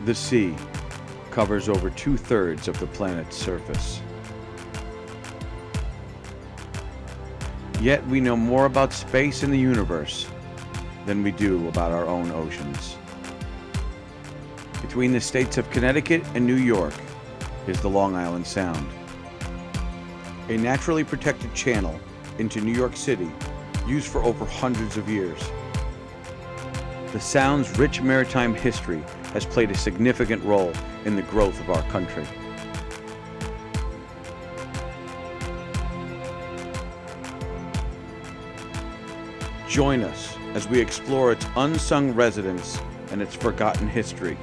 The sea covers over 2/3 of the planet's surface. Yet we know more about space and the universe than we do about our own oceans. Between the states of Connecticut and New York is the Long Island Sound, a naturally protected channel into New York City used for over hundreds of years. The Sound's rich maritime history has played a significant role in the growth of our country. Join us as we explore its unsung residents and its forgotten history.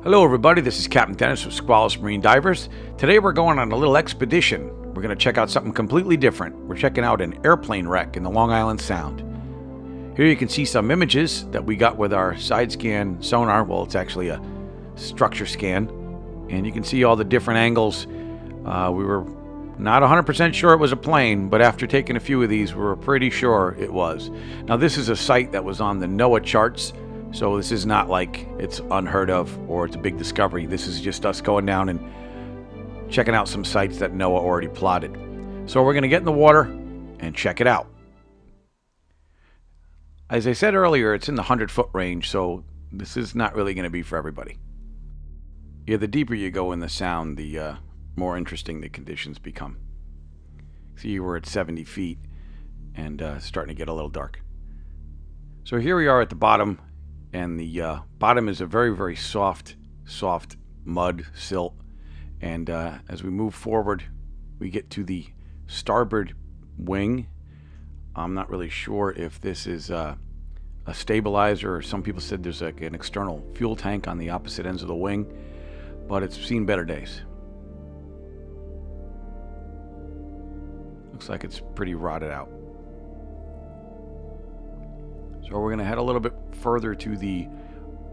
Hello everybody, this is Captain Dennis with Squalus Marine Divers. Today we're going on a little expedition. We're going to check out something completely different. We're checking out an airplane wreck in the Long Island Sound. Here you can see some images that we got with our side scan sonar. Well, it's actually a structure scan. And you can see all the different angles. We were not 100% sure it was a plane, but after taking a few of these, we were pretty sure it was. Now this is a site that was on the NOAA charts. So this is not like it's unheard of or it's a big discovery. This is just us going down and checking out some sites that NOAA already plotted. So we're going to get in the water and check it out. As I said earlier, it's in the 100-foot range, so this is not really going to be for everybody. Yeah, the deeper you go in the Sound, the more interesting the conditions become. See, we're at 70 feet and starting to get a little dark. So here we are at the bottom. And the bottom is a very, very soft mud, silt. And as we move forward, we get to the starboard wing. I'm not really sure if this is a stabilizer, or some people said there's like an external fuel tank on the opposite ends of the wing, but it's seen better days. Looks like it's pretty rotted out. So we're going to head a little bit further to the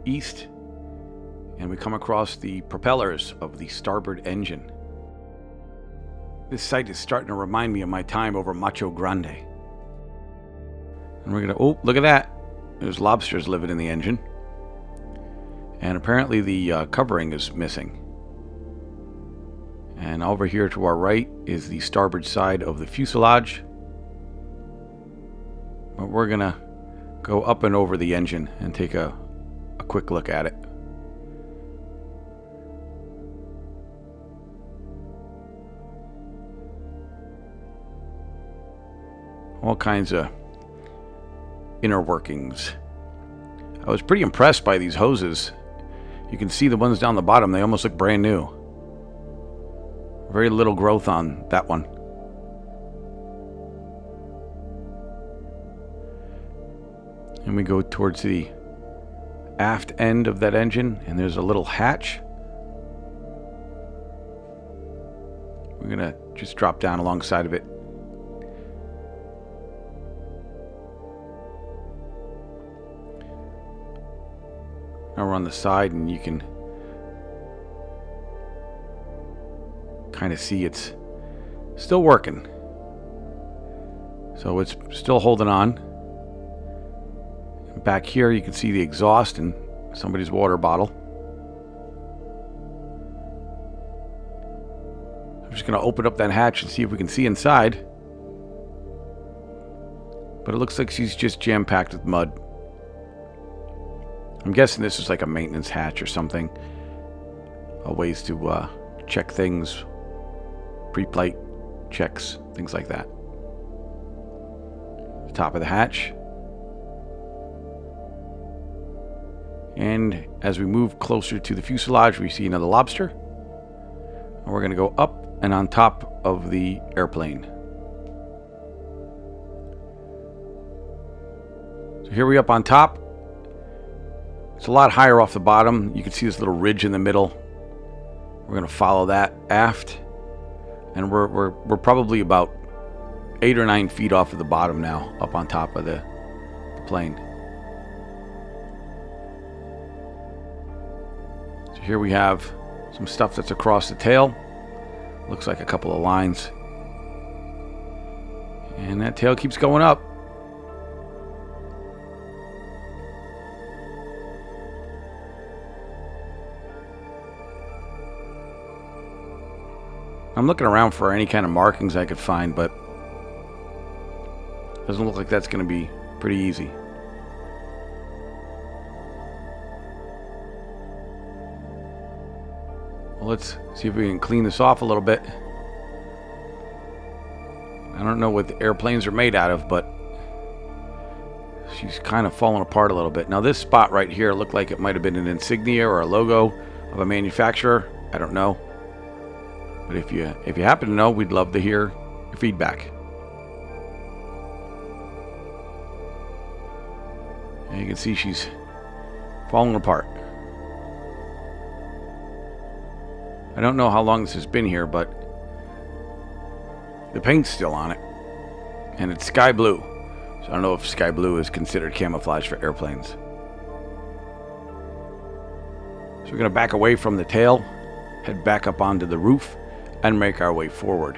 east, and we come across the propellers of the starboard engine. This site is starting to remind me of my time over Macho Grande. And we're going to, oh, look at that. There's lobsters living in the engine. And apparently the covering is missing. And over here to our right is the starboard side of the fuselage. But we're going to go up and over the engine and take a quick look at it. All kinds of inner workings. I was pretty impressed by these hoses. You can see the ones down the bottom, they almost look brand new. Very little growth on that one. And we go towards the aft end of that engine, and there's a little hatch. We're gonna just drop down alongside of it. Now we're on the side, and you can kind of see it's still working. So it's still holding on. Back here you can see the exhaust and somebody's water bottle. I'm just going to open up that hatch and see if we can see inside. But it looks like she's just jam-packed with mud. I'm guessing this is like a maintenance hatch or something. Ways to check things, pre-flight checks, things like that. The top of the hatch. And as we move closer to the fuselage, we see another lobster. And we're going to go up and on top of the airplane. So here we up on top. It's a lot higher off the bottom. You can see this little ridge in the middle. We're going to follow that aft. And we're probably about 8 or 9 feet off of the bottom now, up on top of the plane. So here we have some stuff that's across the tail. Looks like a couple of lines. And that tail keeps going up. I'm looking around for any kind of markings I could find, but doesn't look like that's going to be pretty easy. Well, let's see if we can clean this off a little bit. I don't know what the airplanes are made out of, but she's kind of falling apart a little bit. Now this spot right here looked like it might have been an insignia or a logo of a manufacturer. I don't know. But if you happen to know, we'd love to hear your feedback. And you can see she's falling apart. I don't know how long this has been here, but the paint's still on it. And it's sky blue. So I don't know if sky blue is considered camouflage for airplanes. So we're going to back away from the tail, head back up onto the roof, and make our way forward.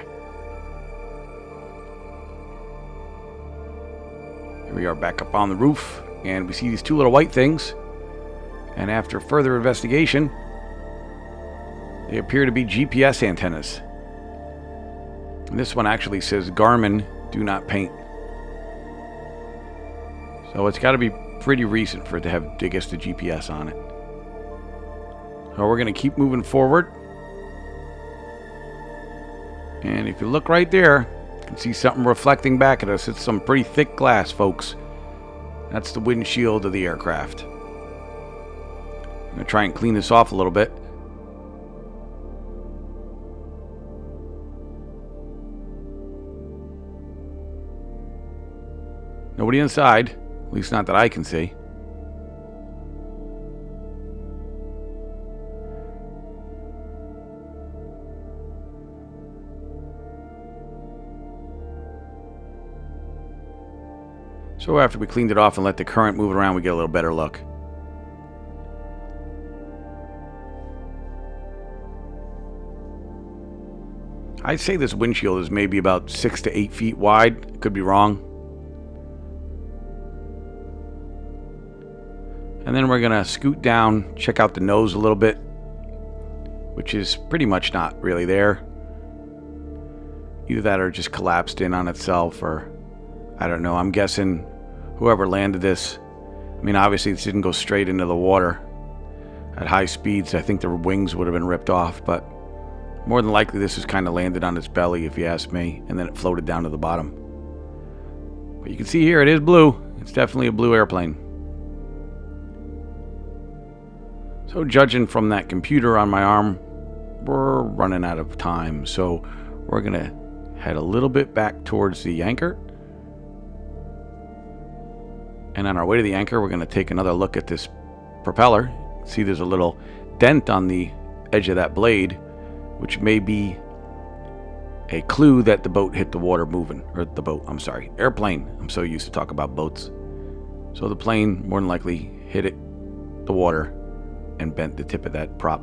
Here we are back up on the roof, and we see these two little white things. And after further investigation, they appear to be GPS antennas. And this one actually says Garmin, do not paint. So it's got to be pretty recent for it to have, I guess, the GPS on it. So we're going to keep moving forward. And if you look right there, you can see something reflecting back at us. It's some pretty thick glass, folks. That's the windshield of the aircraft. I'm going to try and clean this off a little bit. Nobody inside, at least not that I can see. So after we cleaned it off and let the current move it around, we get a little better look. I'd say this windshield is maybe about 6 to 8 feet wide. Could be wrong. And then we're going to scoot down, check out the nose a little bit, which is pretty much not really there. Either that or just collapsed in on itself, or I don't know. I'm guessing whoever landed this, I mean, obviously this didn't go straight into the water at high speeds. I think the wings would have been ripped off, but more than likely this was kind of landed on its belly, if you ask me, and then it floated down to the bottom. But you can see here it is blue. It's definitely a blue airplane. So judging from that computer on my arm, we're running out of time. So we're going to head a little bit back towards the anchor. And on our way to the anchor, we're going to take another look at this propeller. See, there's a little dent on the edge of that blade, which may be a clue that the boat hit the water moving. Or the boat, I'm sorry, airplane. I'm so used to talk about boats. So the plane more than likely hit the water and bent the tip of that prop.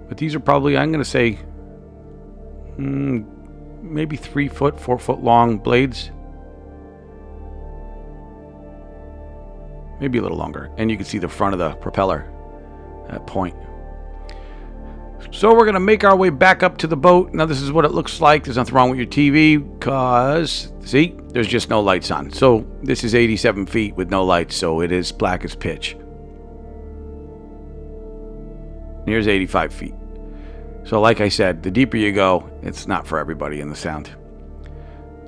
But these are probably, I'm going to say, maybe 3 foot, 4 foot long blades. Maybe a little longer. And you can see the front of the propeller, that point. So we're going to make our way back up to the boat. Now this is what it looks like. There's nothing wrong with your TV because, see, there's just no lights on. So this is 87 feet with no lights, so it is black as pitch. Here's 85 feet. So like I said, the deeper you go, it's not for everybody in the sound.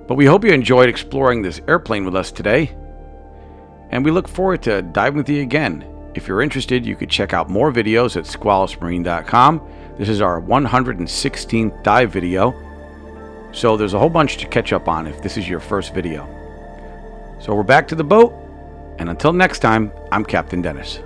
But we hope you enjoyed exploring this airplane with us today. And we look forward to diving with you again. If you're interested, you could check out more videos at squalusmarine.com. This is our 116th dive video. So there's a whole bunch to catch up on if this is your first video. So we're back to the boat. And until next time, I'm Captain Dennis.